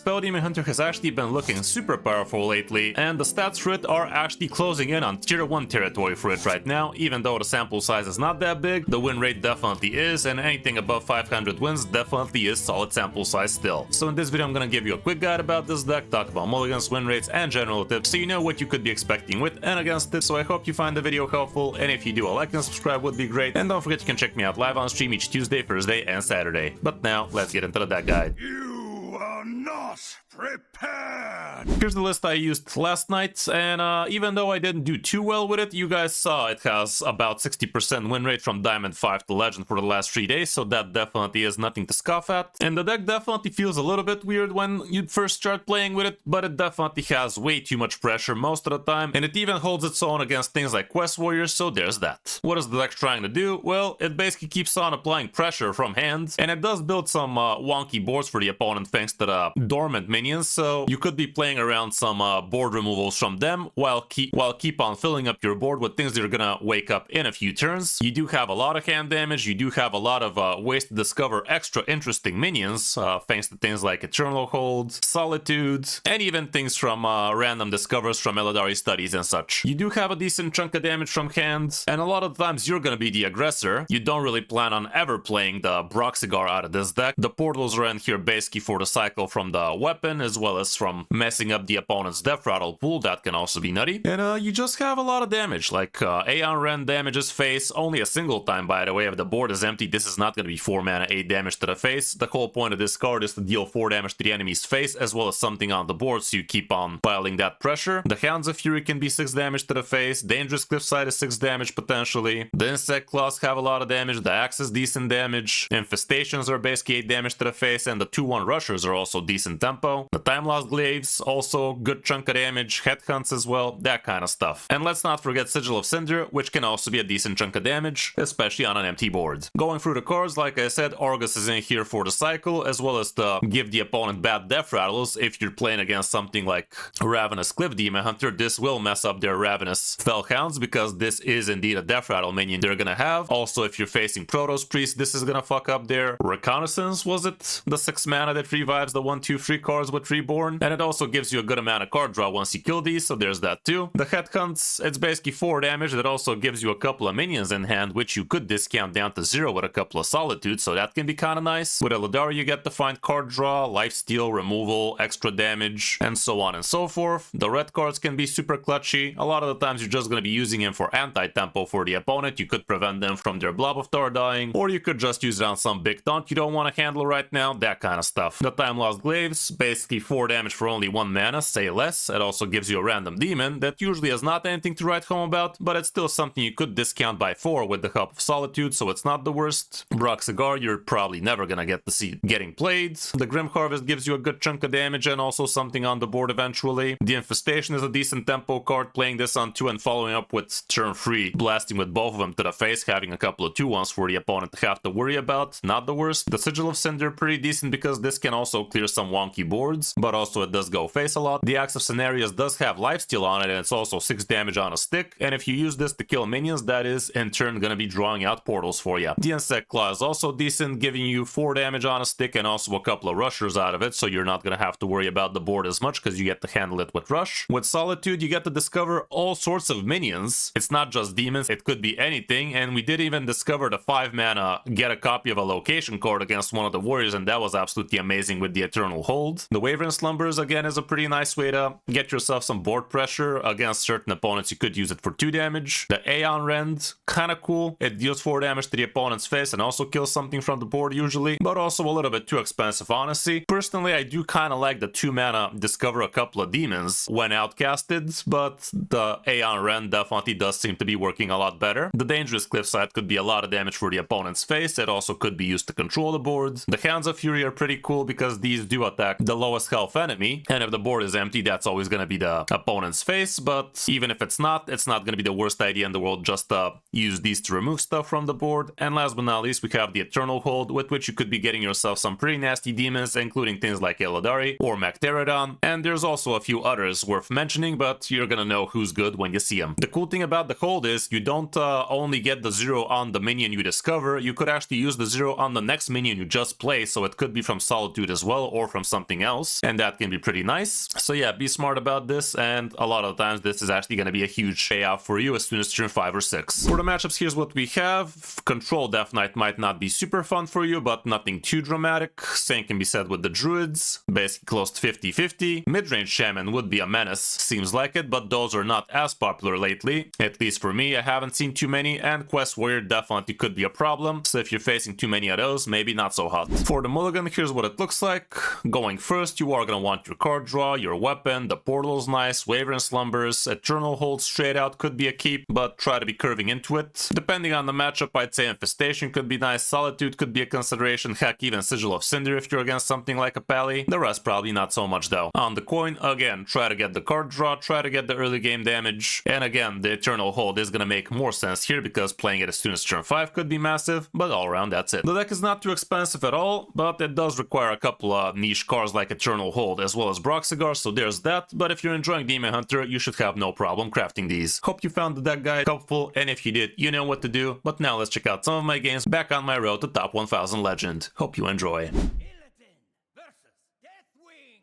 Spell Demon Hunter has actually been looking super powerful lately, and the stats for it are actually closing in on tier 1 territory for it right now. Even though the sample size is not that big, the win rate definitely is, and anything above 500 wins definitely is solid sample size still. So in this video I'm gonna give you a quick guide about this deck, talk about mulligans, win rates, and general tips so you know what you could be expecting with and against it. So I hope you find the video helpful, and if you do, a like and subscribe would be great, and don't forget you can check me out live on stream each Tuesday, Thursday, and Saturday. But now, let's get into the deck guide. You are not prepared! Here's the list I used last night, and even though I didn't do too well with it, you guys saw it has about 60% win rate from Diamond 5 to Legend for the last 3 days, so that definitely is nothing to scoff at. And the deck definitely feels a little bit weird when you first start playing with it, but it definitely has way too much pressure most of the time, and it even holds its own against things like Quest Warriors, so there's that. What is the deck trying to do? Well, it basically keeps on applying pressure from hand, and it does build some wonky boards for the opponent thanks to the dormant minions, so you could be playing around some board removals from them while keep on filling up your board with things that are gonna wake up in a few turns. You do have a lot of hand damage, you do have a lot of ways to discover extra interesting minions thanks to things like Eternal Hold, Solitude, and even things from random discovers from Eldari studies and such. You do have a decent chunk of damage from hand, and a lot of times you're gonna be the aggressor. You don't really plan on ever playing the Broxigar out of this deck. The portals are in here basically for the cycle from the weapon, as well as from messing up the opponent's Death Rattle pool. That can also be nutty. And you just have a lot of damage, like Aeon Rend damages face only a single time, by the way. If the board is empty, this is not going to be 4 mana 8 damage to the face. The whole point of this card is to deal 4 damage to the enemy's face, as well as something on the board, so you keep on piling that pressure. The Hounds of Fury can be 6 damage to the face. Dangerous Cliffside is 6 damage potentially. The Insect Claws have a lot of damage. The Axe is decent damage. Infestations are basically 8 damage to the face, and the 2-1 Rushers are also decent tempo. The Time Lost Glaives, also good chunk of damage. Headhunts as well, that kind of stuff. And let's not forget Sigil of Cinder, which can also be a decent chunk of damage, especially on an empty board. Going through the cards, like I said, Argus is in here for the cycle, as well as to give the opponent bad death rattles. If you're playing against something like Ravenous Cliff Demon Hunter, this will mess up their Ravenous Fellhounds, because this is indeed a death rattle minion they're gonna have. Also, if you're facing Protoss Priest, this is gonna fuck up their Reconnaissance, was it? The 6 mana that revives the 1/2/3 cards with Reborn, and it also gives you a good amount of card draw once you kill these, so there's that too. The Headhunts, it's basically 4 damage that also gives you a couple of minions in hand, which you could discount down to 0 with a couple of Solitude, so that can be kind of nice. With Eldari, you get to find card draw, lifesteal, removal, extra damage, and so on and so forth. The red cards can be super clutchy. A lot of the times you're just going to be using them for anti-tempo for the opponent. You could prevent them from their Blob of Tar dying, or you could just use it on some big taunt you don't want to handle right now, that kind of stuff. The Time Lost Glaives, basically 4 damage for only 1 mana, say less. It also gives you a random demon that usually has not anything to write home about, but it's still something you could discount by 4 with the help of Solitude, so it's not the worst. Broxigar, you're probably never gonna get to see getting played. The Grim Harvest gives you a good chunk of damage and also something on the board eventually. The Infestation is a decent tempo card, playing this on 2 and following up with turn 3, blasting with both of them to the face, having a couple of 2-1s for the opponent to have to worry about, not the worst. The Sigil of Cinder, pretty decent because this can also clear some wonky boards, but also it does go face a lot. The Axe of Scenarios does have lifesteal on it, and it's also 6 damage on a stick, and if you use this to kill minions, that is in turn gonna be drawing out portals for you. The Insect Claw is also decent, giving you 4 damage on a stick and also a couple of rushers out of it, so you're not gonna have to worry about the board as much because you get to handle it with rush. With Solitude, you get to discover all sorts of minions. It's not just demons, it could be anything, and we did even discover the 5 mana get a copy of a location card against one of the warriors, and that was absolutely amazing with the Eternal Hold. The Wyvern Slumbers, again, is a pretty nice way to get yourself some board pressure against certain opponents. You could use it for 2 damage. The Aeon Rend, kind of cool. It deals 4 damage to the opponent's face and also kills something from the board usually, but also a little bit too expensive, honestly. Personally, I do kind of like the 2 mana discover a couple of demons when outcasted, but the Aeon Rend definitely does seem to be working a lot better. The Dangerous Cliffside could be a lot of damage for the opponent's face. It also could be used to control the board. The Hounds of Fury are pretty cool because these do attack the lowest health enemy, and if the board is empty, that's always going to be the opponent's face, but even if it's not going to be the worst idea in the world just to use these to remove stuff from the board. And last but not least, we have the Eternal Hold, with which you could be getting yourself some pretty nasty demons, including things like Eldari or Macterodon, and there's also a few others worth mentioning, but you're gonna know who's good when you see them. The cool thing about the Hold is you don't only get the 0 on the minion you discover, you could actually use the 0 on the next minion you just play, so it could be from Solitude as well, or more from something else, and that can be pretty nice. So yeah, be smart about this, and a lot of times this is actually going to be a huge payout for you as soon as turn 5 or 6. For the matchups, here's what we have. Control Death Knight might not be super fun for you, but nothing too dramatic. Same can be said with the Druids, basically close to 50-50. Mid-range Shaman would be a menace, seems like it, but those are not as popular lately. At least for me, I haven't seen too many, and Quest Warrior definitely could be a problem, so if you're facing too many of those, maybe not so hot. For the mulligan, here's what it looks like. Going first, you are going to want your card draw, your weapon, the portal's nice, Waver and Slumbers, Eternal Hold straight out could be a keep, but try to be curving into it. Depending on the matchup, I'd say Infestation could be nice, Solitude could be a consideration, heck, even Sigil of Cinder if you're against something like a Pally. The rest probably not so much though. On the coin, again, try to get the card draw, try to get the early game damage, and again, the Eternal Hold is gonna make more sense here because playing it as soon as turn 5 could be massive, but all around that's it. The deck is not too expensive at all, but it does require a couple of niche cards like Eternal Hold as well as Broxigar, so there's that, but if you're enjoying Demon Hunter, you should have no problem crafting these. Hope you found the deck guide helpful, and if you did, you know what to do, but now let's check out some of my games back on my road to top 1000 Legend. Hope you enjoy.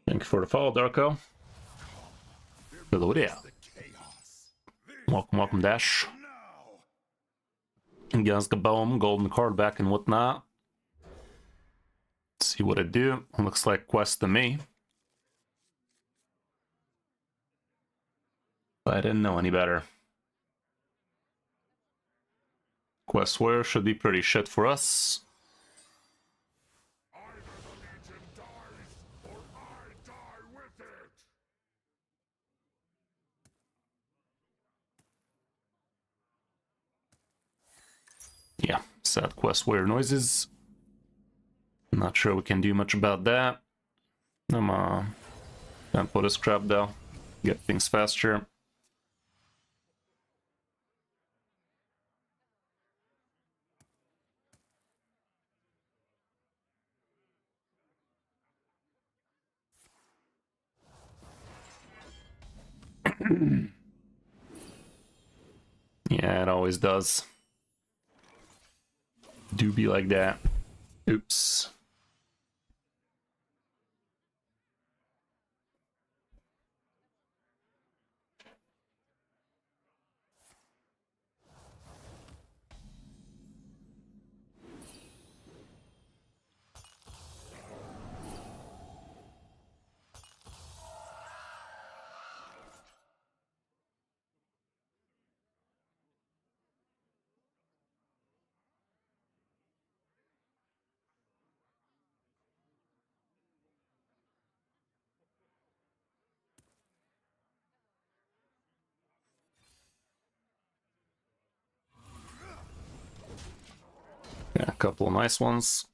Thank you for the follow, Darko. Hello there. Welcome, Dash. Against Gaboum, golden card back and whatnot. Let's see what it do. Looks like Quest to me. But I didn't know any better. Quest Warrior should be pretty shit for us. Yeah, sad Quest Warrior noises. Not sure we can do much about that. Can't put a scrap though. Get things faster. Yeah, it always does. Do be like that. Oops. Yeah, a couple of nice ones.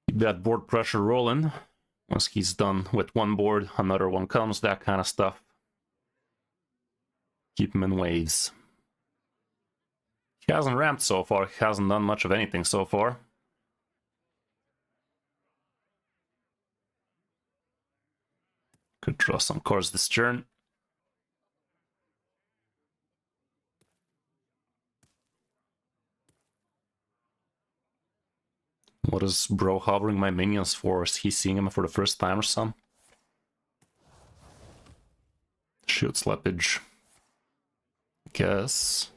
Keep that board pressure rolling. Once he's done with one board, another one comes, that kind of stuff. Keep him in waves. He hasn't ramped so far, he hasn't done much of anything so far. Could draw some cards this turn. What is bro hovering my minions for? Is he seeing him for the first time or something? Shield slippage. Guess.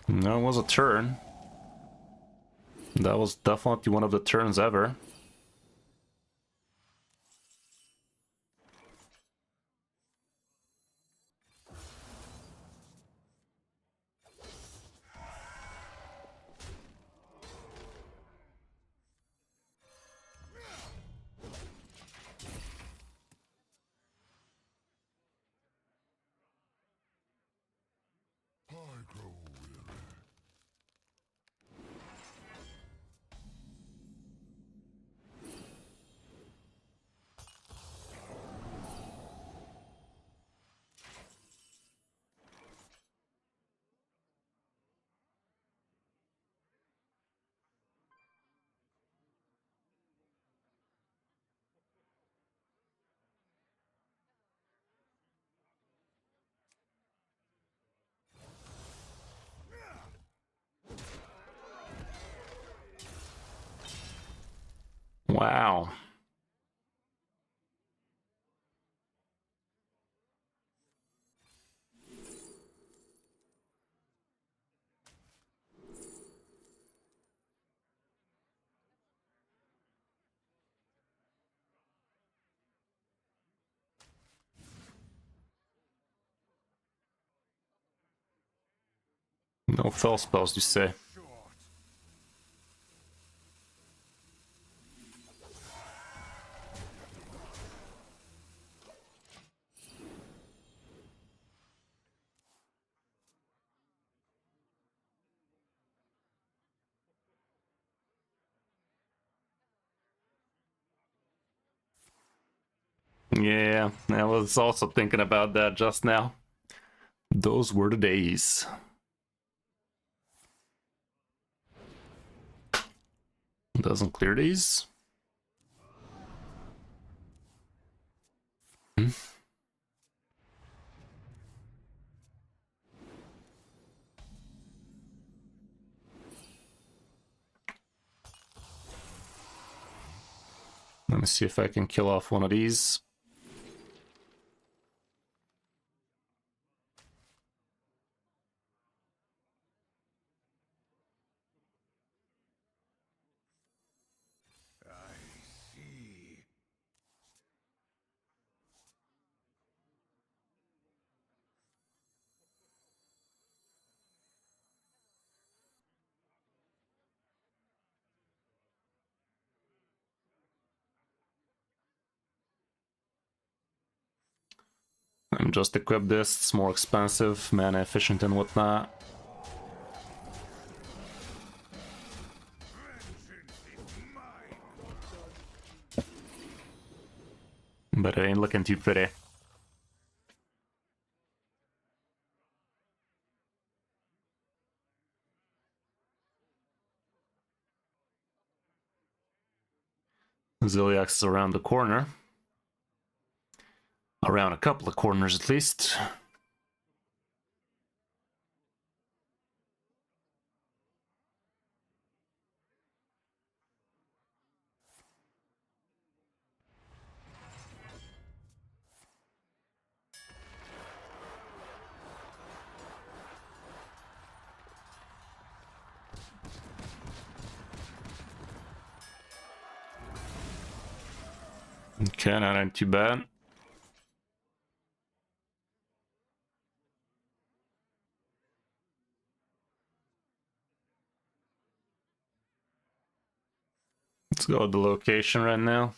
No, it was a turn. That was definitely one of the turns ever. Wow. No fell spells, you say? Yeah, I was also thinking about that just now. Those were the days. Doesn't clear these. Let me see if I can kill off one of these. I see. I'm just equip this, it's more expensive, mana efficient and whatnot. But it ain't looking too pretty. Ziliax is around the corner. Around a couple of corners at least. Okay, that ain't too bad. Let's go with the location right now.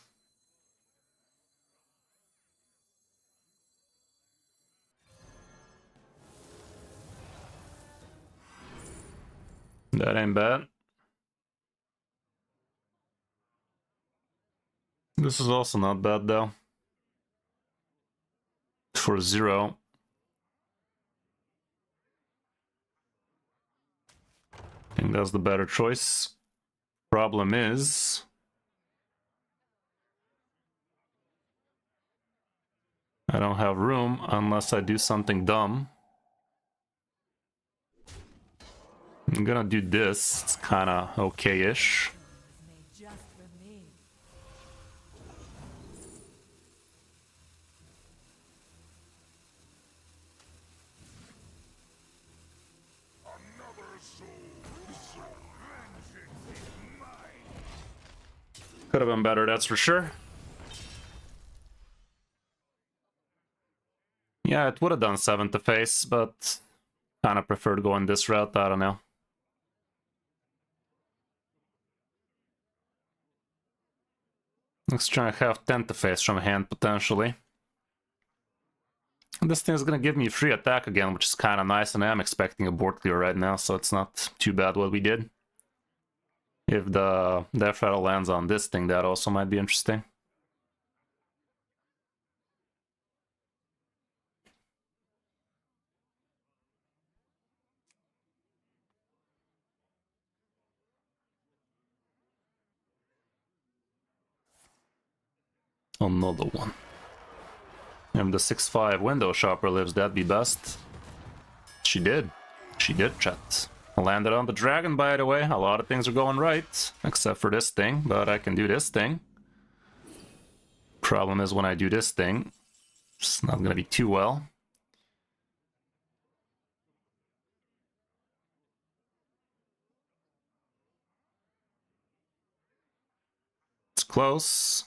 That ain't bad. This is also not bad though. For 0. I think that's the better choice. Problem is, I don't have room unless I do something dumb. I'm gonna do this. It's kinda okay-ish. Could have been better, that's for sure. Yeah, it would have done 7 to face, but kind of preferred going this route, I don't know. Let's try and have 10 to face from hand, potentially. And this thing is going to give me free attack again, which is kind of nice, and I am expecting a board clear right now, so it's not too bad what we did. If the Death Rattle lands on this thing, that also might be interesting. Another one. If the 6/5 window shopper lives, that'd be best. She did. She did, chat. I landed on the dragon, by the way. A lot of things are going right, except for this thing, but I can do this thing. Problem is when I do this thing, it's not gonna be too well. It's close.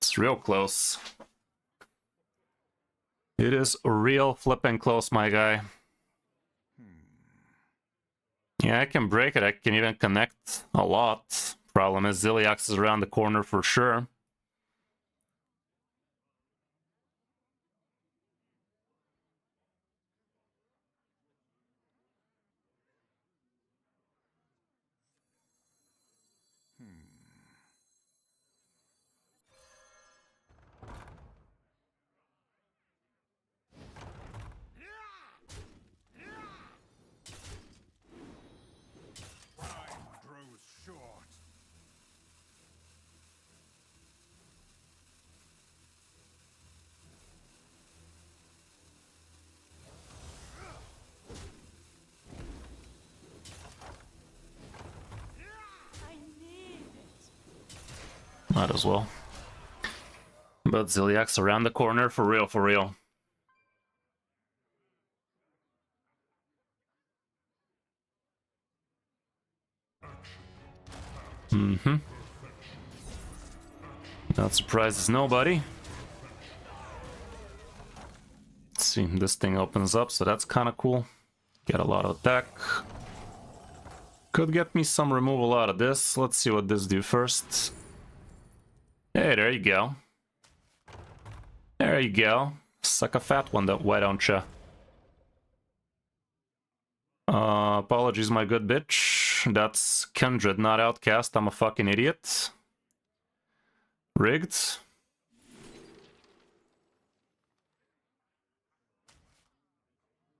It's real close. It is real flipping close, my guy. Yeah, I can break it. I can even connect a lot. Problem is, Ziliax is around the corner for sure. Time grows short. Might as well. But Ziliax around the corner for real, for real. Mm-hmm. That surprises nobody. Let's see, this thing opens up, so that's kind of cool. Get a lot of attack. Could get me some removal out of this. Let's see what this do first. Hey, there you go. There you go. Suck a fat one, why don't ya? Apologies, my good bitch. That's Kindred, not Outcast. I'm a fucking idiot. Rigged.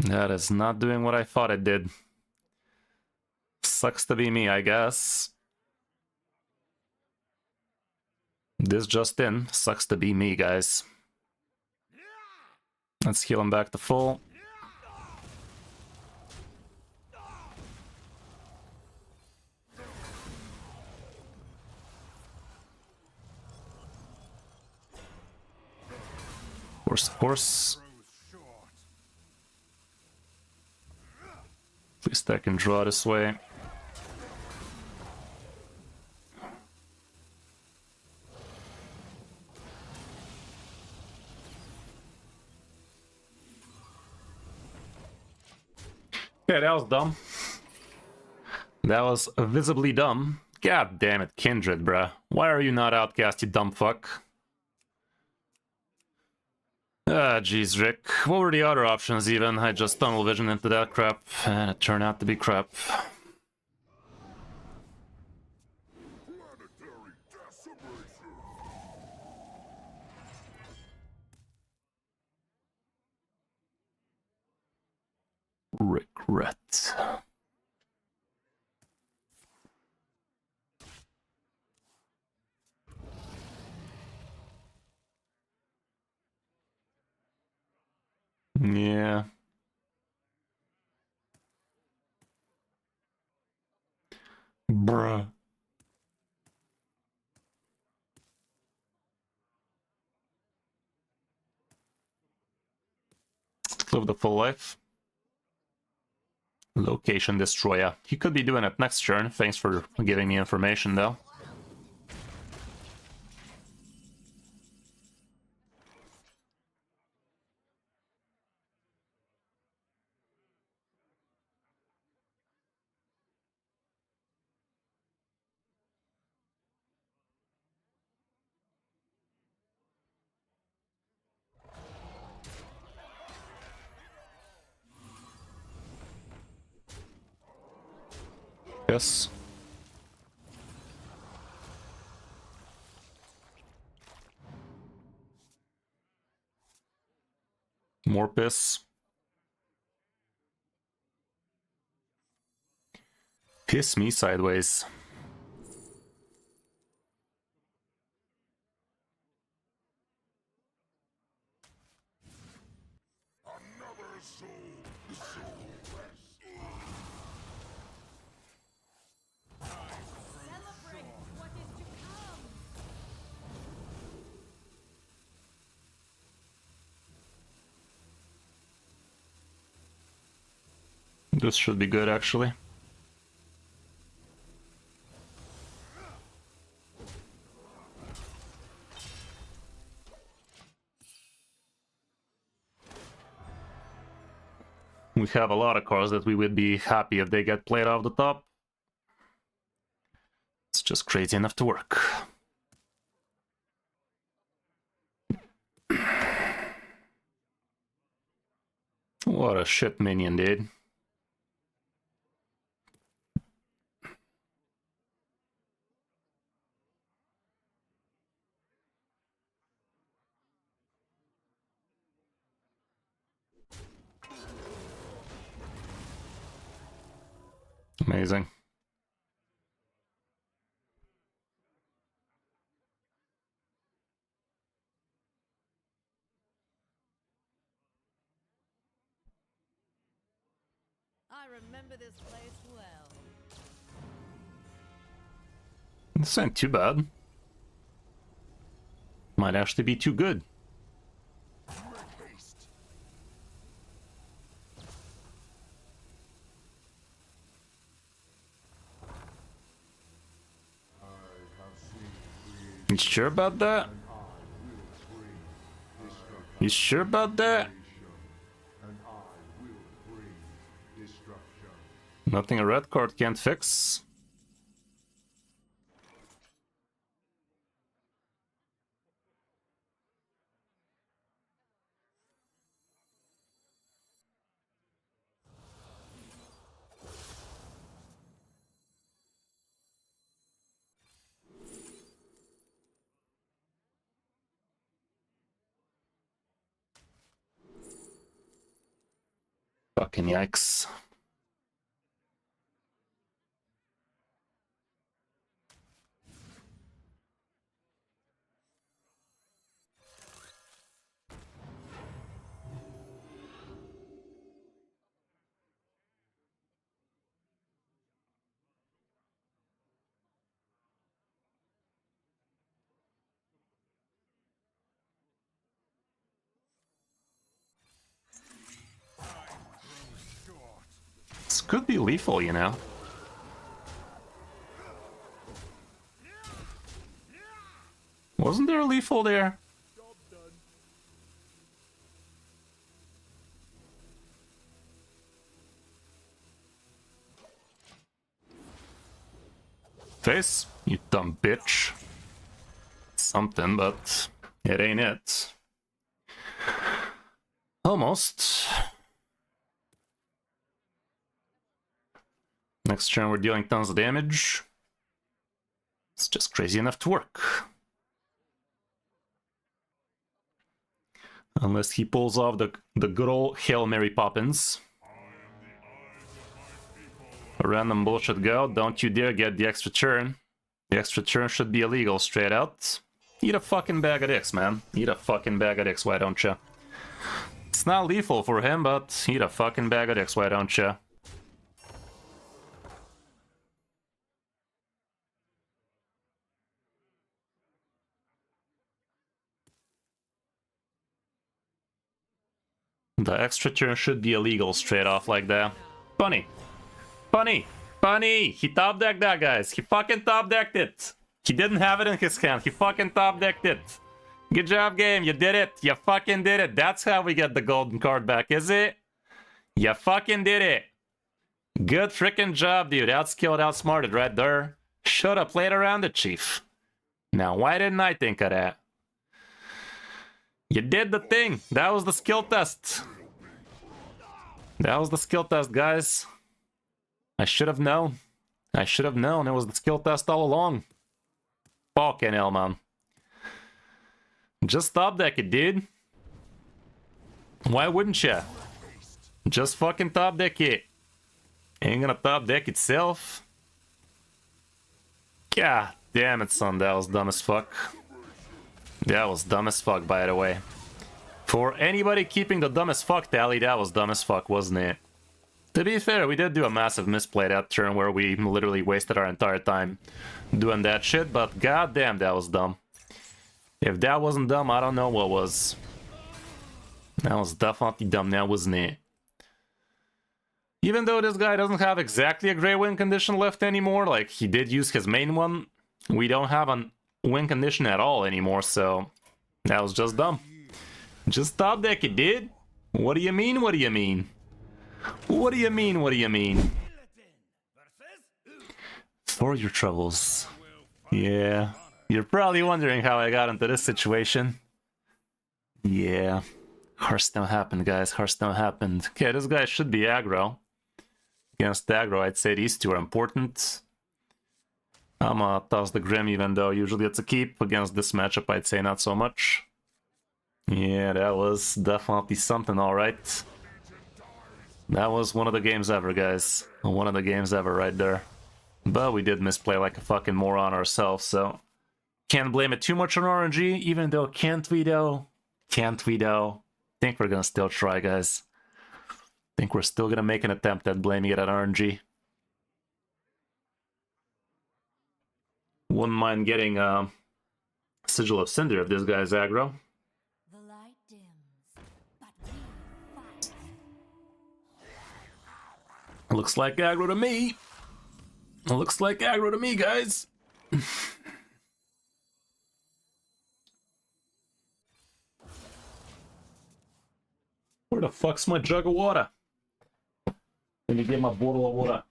That is not doing what I thought it did. Sucks to be me, I guess. This just in. Sucks to be me, guys. Let's heal him back to full. Of course. At least I can draw this way. Yeah, that was dumb. That was visibly dumb. God damn it, Kindred, bruh. Why are you not Outcast, you dumb fuck? Ah, jeez, Rick. What were the other options even? I just tunnel vision into that crap, and it turned out to be crap. Planetary decimation. Regret. Yeah. Bruh. Live the full life. Location Destroyer. He could be doing it next turn. Thanks for giving me information, though. Yes. More piss. Piss me sideways. Another soul. Celebrate what is to come. This should be good, actually. We have a lot of cards that we would be happy if they get played off the top. It's just crazy enough to work. What a shit minion, dude. Amazing. I remember this place well. This ain't too bad. Might actually be too good. Make haste. You sure about that? You sure about that? Nothing a red card can't fix. Fucking yikes. This could be lethal, you know. Wasn't there a lethal there? Face, you dumb bitch. Something, but it ain't it. Almost. Next turn we're dealing tons of damage. It's just crazy enough to work. Unless he pulls off the good old Hail Mary Poppins. A random bullshit go, don't you dare get the extra turn. The extra turn should be illegal, straight out. Eat a fucking bag of dicks, man. Eat a fucking bag of dicks, why don't ya? It's not lethal for him, but eat a fucking bag of dicks, why don't ya? The extra turn should be illegal straight off like that. Funny. Funny. Funny. He top decked that, guys. He fucking top decked it. He didn't have it in his hand. He fucking top decked it. Good job, game. You did it. You fucking did it. That's how we get the golden card back, is it? You fucking did it. Good freaking job, dude. Outskilled, outsmarted right there. Should have played around it, Chief. Now, why didn't I think of that? You did the thing. That was the skill test. That was the skill test, guys. I should have known. I should have known it was the skill test all along. Fucking hell, man. Just top deck it, dude. Why wouldn't ya? Just fucking top deck it. Ain't gonna top deck itself. God damn it, son. That was dumb as fuck. That was dumb as fuck, by the way. For anybody keeping the dumb as fuck tally, that was dumb as fuck, wasn't it? To be fair, we did do a massive misplay that turn where we literally wasted our entire time doing that shit, but goddamn, that was dumb. If that wasn't dumb, I don't know what was. That was definitely dumb now, wasn't it? Even though this guy doesn't have exactly a great win condition left anymore, like he did use his main one, we don't have a win condition at all anymore, so that was just dumb. Just top deck it, dude. What do you mean, what do you mean? What do you mean, what do you mean? For your troubles. Yeah. You're probably wondering how I got into this situation. Yeah. Hearthstone happened, guys. Hearthstone happened. Okay, this guy should be aggro. Against aggro, I'd say these two are important. I'm gonna toss the Grim, even though usually it's a keep. Against this matchup, I'd say not so much. Yeah, that was definitely something, alright. That was one of the games ever, guys. One of the games ever right there. But we did misplay like a fucking moron ourselves, so... Can't blame it too much on RNG, even though can't we though? Can't we though? Think we're gonna still try, guys. Think we're still gonna make an attempt at blaming it on RNG. Wouldn't mind getting Sigil of Cinder if this guy's aggro. The light dims, but we fight. Looks like aggro to me. Looks like aggro to me, guys. Where the fuck's my jug of water? Let me get my bottle of water.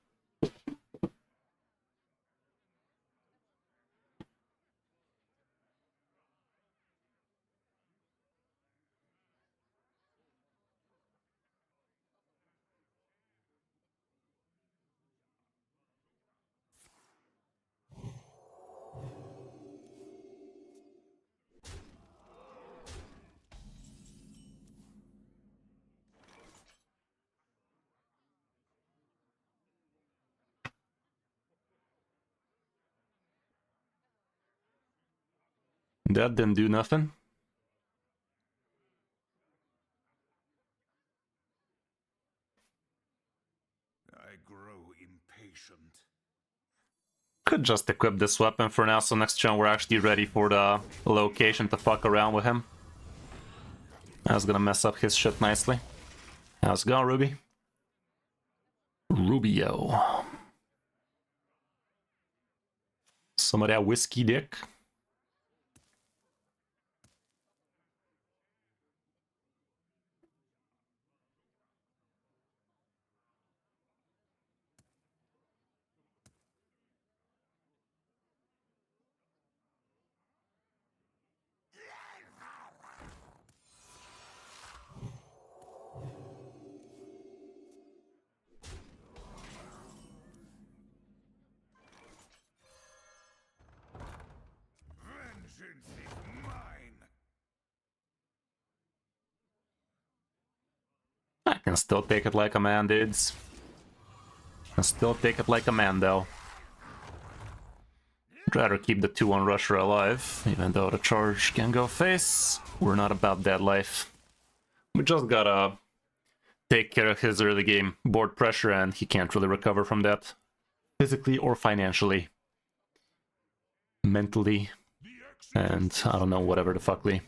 That didn't do nothing. I grow impatient. Could just equip this weapon for now, so next turn we're actually ready for the location to fuck around with him. That's gonna mess up his shit nicely. How's it going, Ruby? Rubio. Some of that whiskey dick. Vengeance is mine. I can still take it like a man, dudes. I can still take it like a man, though. I'd rather keep the 2-1 rusher alive, even though the charge can go face. We're not about that life. We just gotta take care of his early game board pressure, and he can't really recover from that. Physically or financially. Mentally. And I don't know, whatever the fuckly.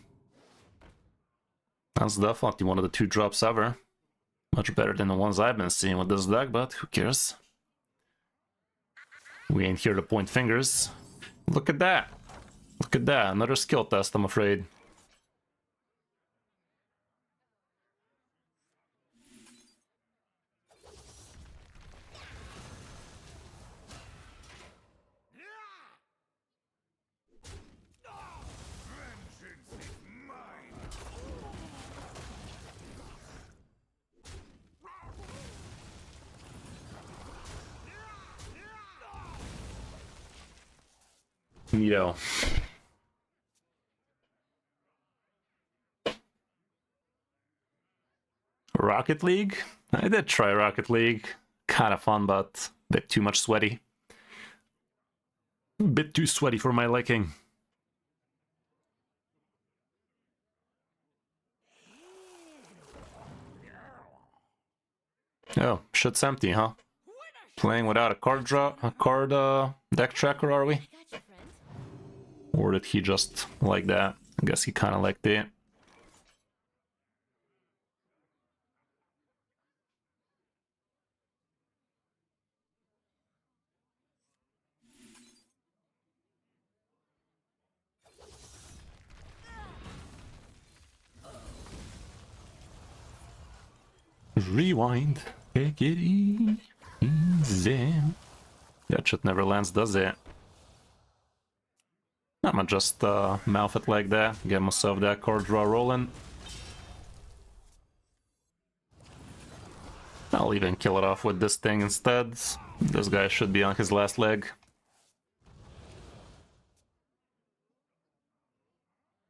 That's definitely one of the 2 drops ever. Much better than the ones I've been seeing with this deck, but who cares? We ain't here to point fingers. Look at that. Look at that. Another skill test, I'm afraid. Vengeance is mine. Neato. Rocket League? I did try Rocket League. Kind of fun, but a bit too much sweaty. A bit too sweaty for my liking. Oh, shit's empty, huh? Playing without a deck tracker, are we? I got you, friend. Or did he just like that? I guess he kind of liked it. Rewind. Take it easy. That shit never lands, does it? I'ma just mouth it like that, get myself that card draw rolling. I'll even kill it off with this thing instead. This guy should be on his last leg.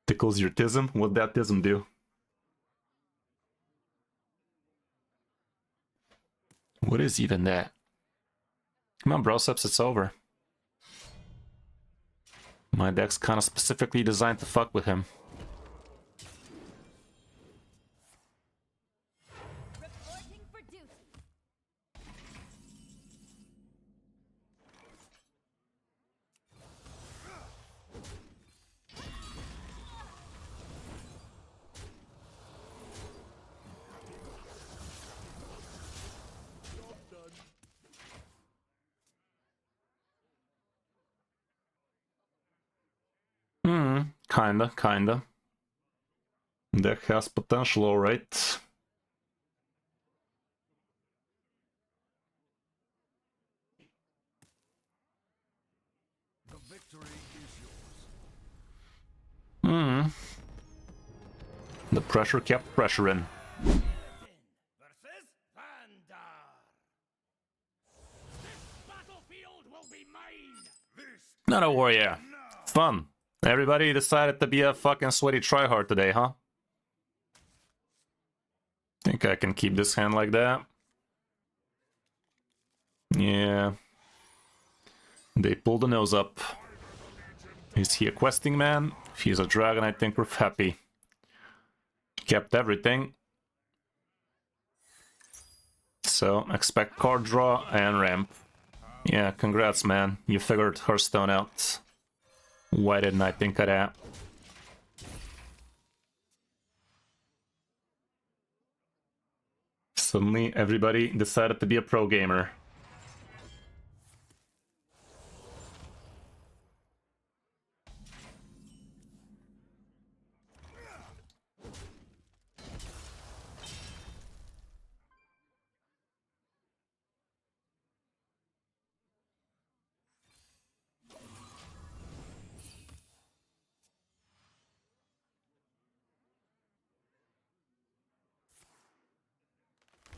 Tickles your tism? What'd that tism do? What is even that? Come on, broceps, it's over. My deck's kinda specifically designed to fuck with him. Reporting for duty. Kinda. Deck has potential, alright. The victory is yours. The pressure kept pressuring. Versus Vandar. This battlefield will be mine. This Not a warrior. Fun. Everybody decided to be a fucking sweaty tryhard today, huh? Think I can keep this hand like that? Yeah. They pulled the nose up. Is he a questing man? If he's a dragon, I think we're happy. Kept everything. So, expect card draw and ramp. Yeah, congrats, man. You figured Hearthstone out. Why didn't I think of that? Suddenly, everybody decided to be a pro gamer.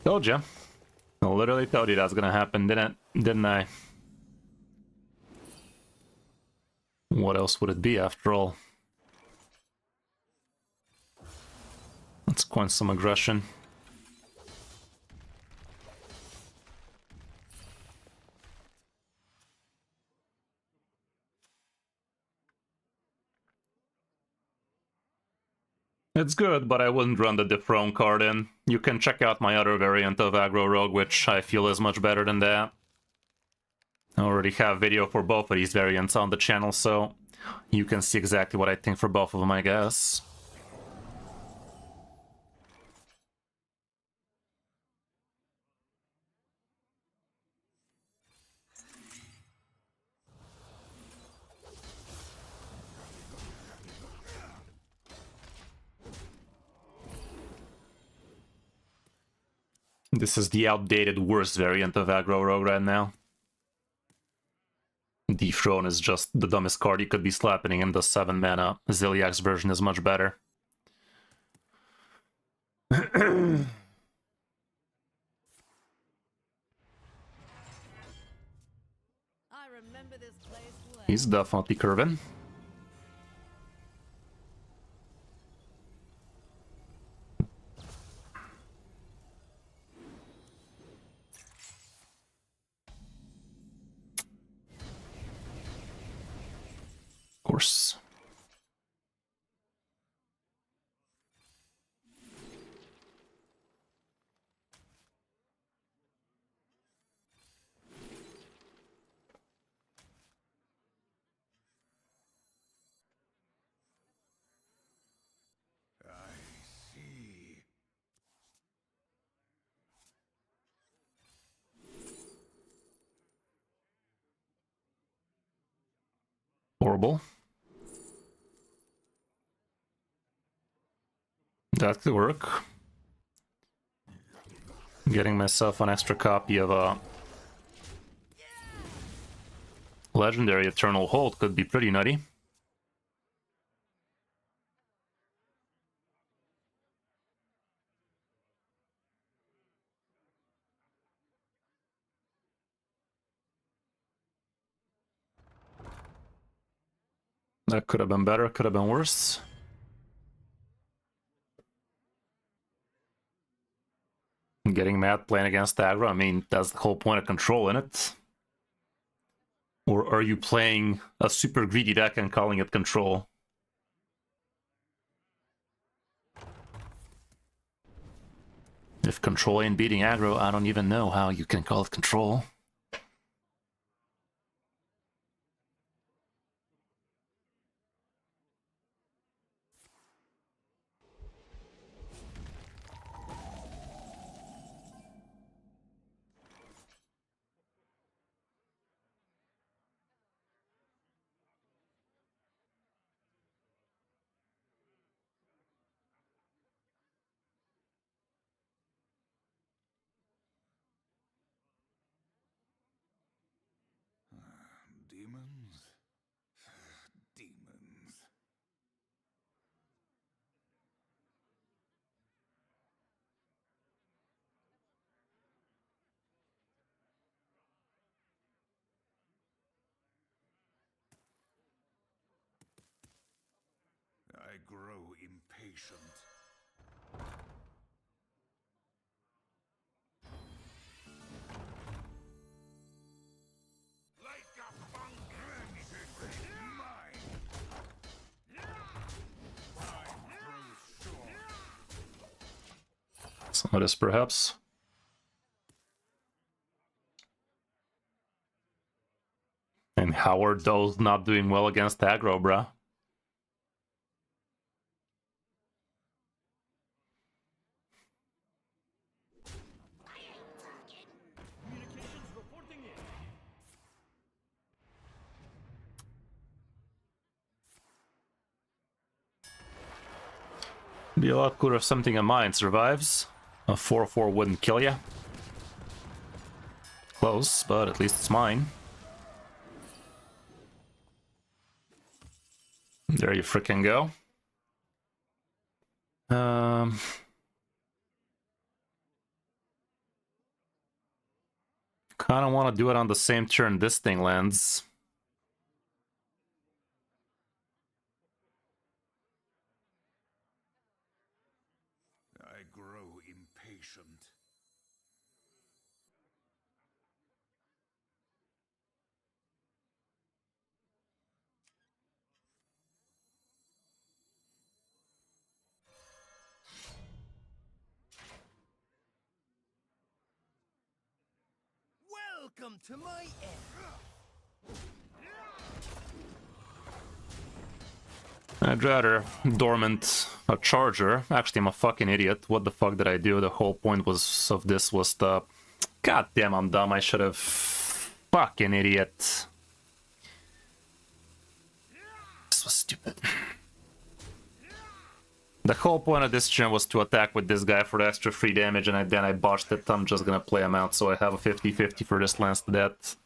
Told ya. I literally told you that's gonna happen, didn't I? What else would it be after all? Let's quench some aggression. It's good, but I wouldn't run the dethrone card in. You can check out my other variant of aggro rogue, which I feel is much better than that. I already have video for both of these variants on the channel, so you can see exactly what I think for both of them, I guess. This is the outdated worst variant of aggro rogue right now. Dethrone is just the dumbest card you could be slapping in the 7 mana. Ziliak's version is much better. I remember this place well. He's definitely curving. Of course. I see. Horrible. That could work. Getting myself an extra copy of a legendary Eternal Hold could be pretty nutty. That could have been better, could have been worse. Getting mad playing against aggro, I mean, that's the whole point of control in it. Or are you playing a super greedy deck and calling it control? If control ain't beating aggro, I don't even know how you can call it control. Demons? Demons. I grow impatient. Like a fungus, mine. Time grows short. Some of this, perhaps. And how are those not doing well against aggro, bruh? Be a lot cooler if something in mine survives. A 4-4 wouldn't kill ya. Close, but at least it's mine. There you frickin' go. Kinda wanna do it on the same turn this thing lands. I grow impatient. Welcome to my end. I'd rather dormant a charger. Actually, I'm a fucking idiot. What the fuck did I do? The whole point of this was the... God damn, I'm dumb. I should have... Fucking idiot. This was stupid. The whole point of this turn was to attack with this guy for the extra free damage, and then I botched it. I'm just gonna play him out, so I have a 50-50 for this lance to death.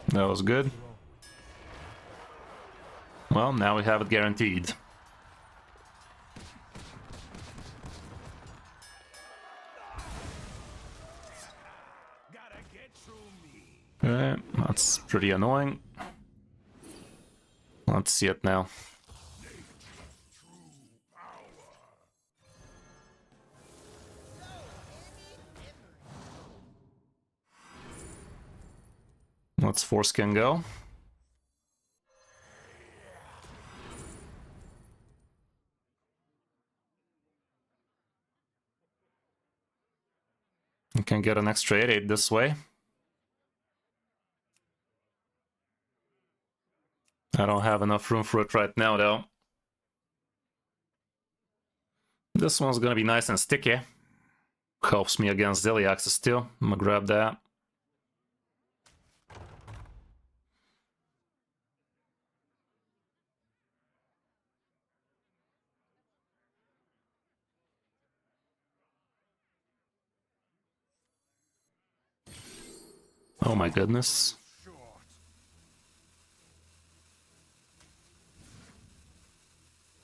That was good. Well, now we have it guaranteed. Gotta get through me. Okay, that's pretty annoying. Let's see it now. Let's foreskin go. You can get an extra 8-8 this way. I don't have enough room for it right now, though. This one's gonna be nice and sticky. Helps me against Ziliaxes too. I'm gonna grab that. Oh my goodness.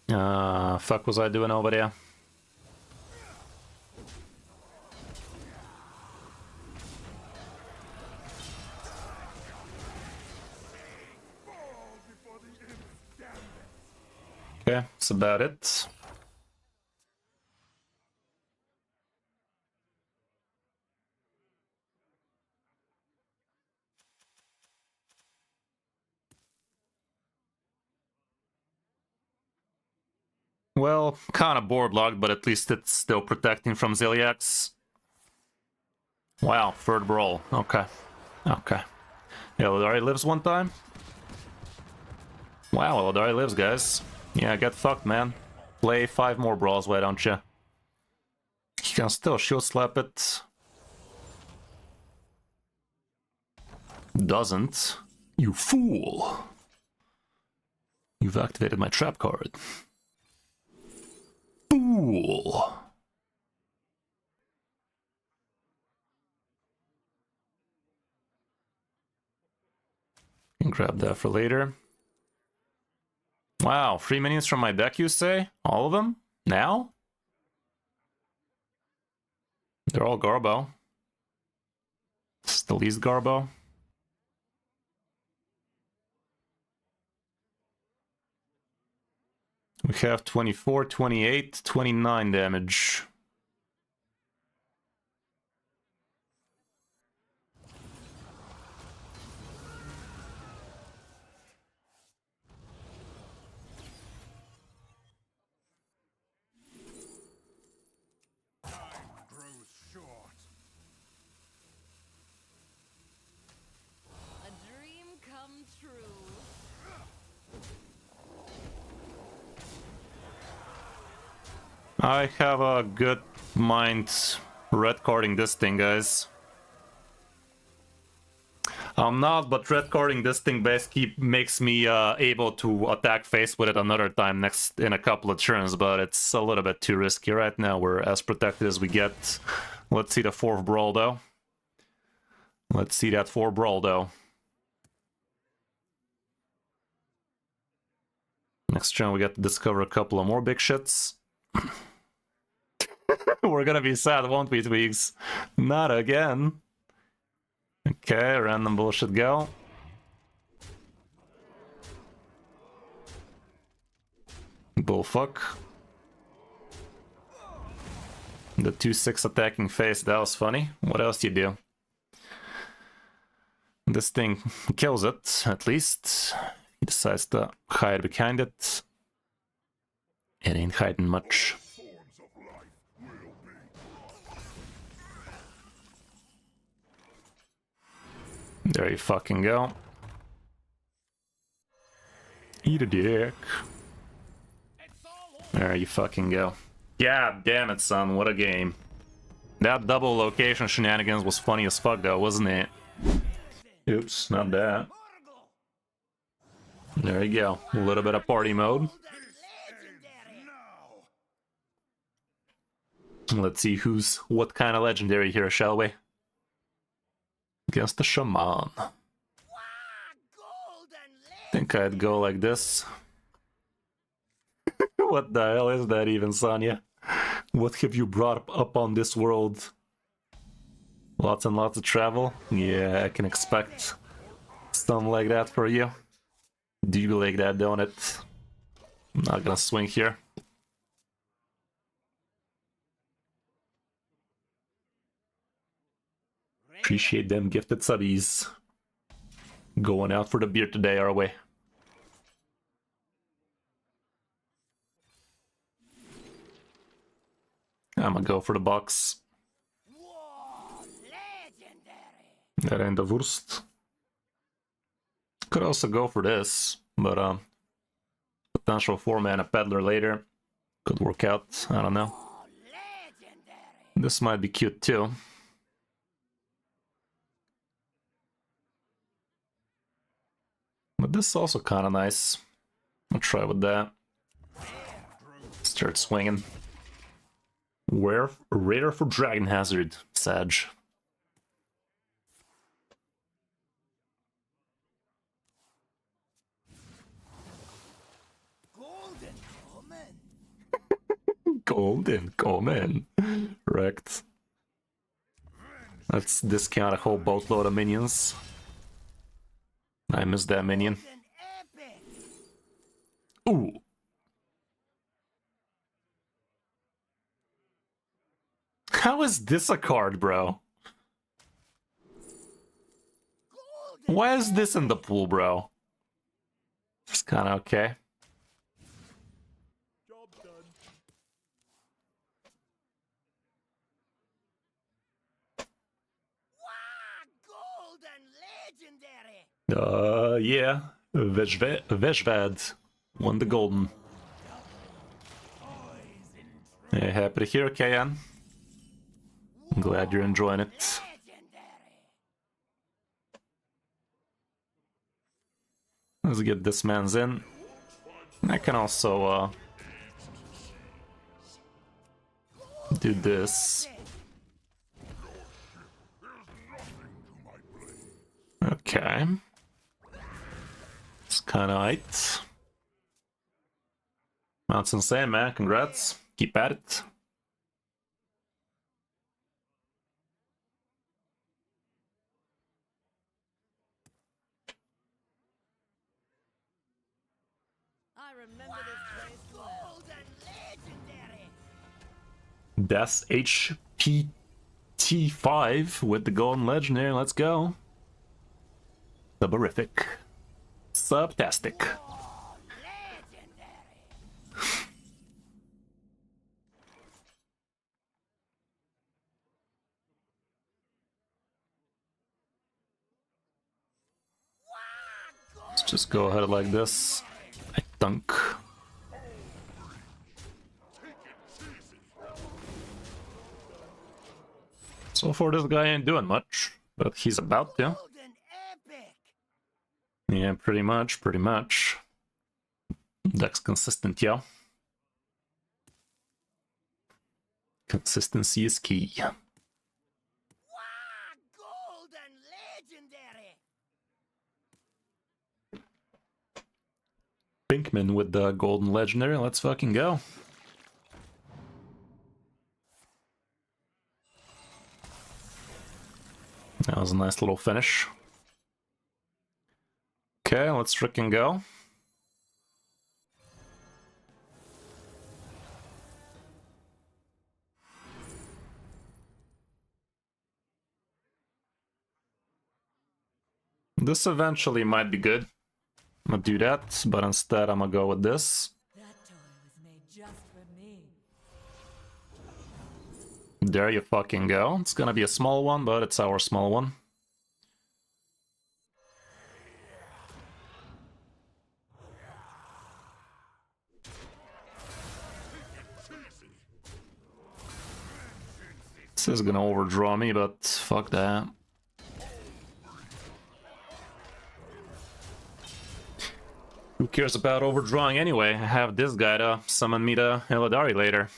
Fuck was I doing over there? Okay, that's about it. Well, kind of board locked, but at least it's still protecting from Ziliax. Wow, third brawl. Okay. Okay. Eldari lives one time? Wow, Eldari lives, guys. Yeah, get fucked, man. Play 5 more brawls, why don't you? You can still shield slap it. Doesn't. You fool! You've activated my trap card. Fool! Can grab that for later. Wow, 3 minions from my deck, you say? All of them? Now? They're all Garbo. It's the least Garbo. We have 24, 28, 29 damage. I have a good mind red carding this thing, guys. I'm not, but red carding this thing basically makes me able to attack face with it another time next in a couple of turns, but it's a little bit too risky right now. We're as protected as we get. Let's see the 4th brawl though. Let's see that 4th brawl though. Next turn we get to discover a couple of more big shits. We're gonna be sad, won't we, Tweaks? Not again. Okay, random bullshit go. Bullfuck. The 2-6 attacking face, that was funny. What else do you do? This thing kills it, at least. He decides to hide behind it. It ain't hiding much. There you fucking go. Eat a dick. There you fucking go. Yeah, damn it, son, what a game. That double location shenanigans was funny as fuck though, wasn't it? Oops, not that. There you go. A little bit of party mode. Let's see who's what kind of legendary here, shall we? Against the shaman. Think I'd go like this. What the hell is that even, Sonya? What have you brought up on this world? Lots and lots of travel? Yeah, I can expect something like that for you. Do you like that, don't it? I'm not gonna swing here. Appreciate them gifted subbies. Going out for the beer today, are we? I'm gonna go for the box. That ain't the worst. Could also go for this, but potential 4-mana peddler later could work out. I don't know. This might be cute too. But this is also kind of nice. I'll try with that. Start swinging. Rare for Dragon Hazard, Sag. Golden woman. Golden, coming. Wrecked. Let's discount a whole boatload of minions. I missed that minion. Epic. Ooh. How is this a card, bro? Why is this in the pool, bro? It's kind of okay. Job done. Wow, golden legendary. Yeah. Veshvad won the golden. Yeah, happy to hear, Kayan. I'm glad you're enjoying it. Legendary. Let's get this man's in. I can also do this. Okay. It's kinda aight. That's insane, man. Congrats. Keep at it. I remember this place well. Golden legendary. That's HPT5 with the golden legendary. Let's go. Suberific. Subtastic. Oh, legendary. Let's just go ahead like this. I think. So far, this guy ain't doing much, but he's about to. Golden epic. Yeah, pretty much, pretty much. Deck's consistent, yo. Consistency is key. Wow, golden legendary. Pinkman with the golden legendary. Let's fucking go. That was a nice little finish. Okay, let's frickin' go. This eventually might be good. I'm gonna do that, but instead I'm gonna go with this. That toy was made just for me. There you fucking go. It's gonna be a small one, but it's our small one. This is gonna overdraw me, but fuck that. Who cares about overdrawing anyway? I have this guy to summon me to Illidari later.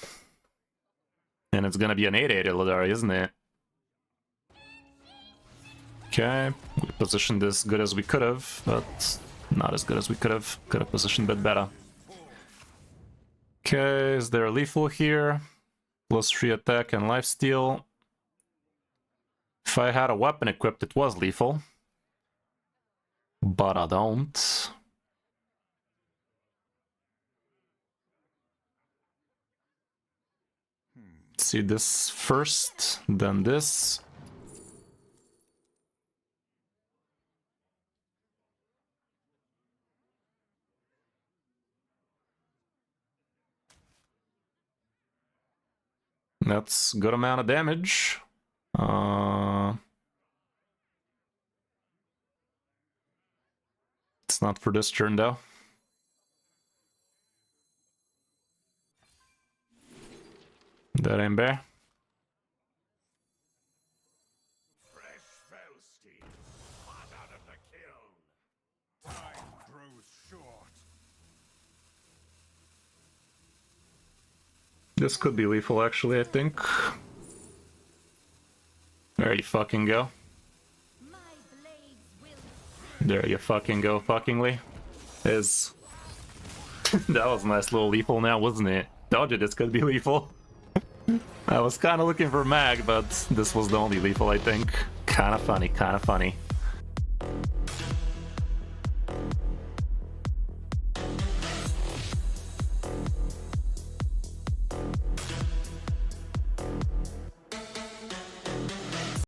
And it's gonna be an 8/8 Illidari, isn't it? Okay, we positioned as good as we could have, but not as good as we could have. Could have positioned a bit better. Okay, is there a lethal here? +3 attack and lifesteal. If I had a weapon equipped, it was lethal. But I don't. See this first, then this. That's a good amount of damage. It's not for this turn though. That ain't bad. This could be lethal, actually, I think. There you fucking go. My blades will There you fucking go, fuckingly. Is that was a nice little lethal now, wasn't it? Told you this could be lethal. I was kind of looking for mag, but this was the only lethal, I think. Kind of funny, kind of funny.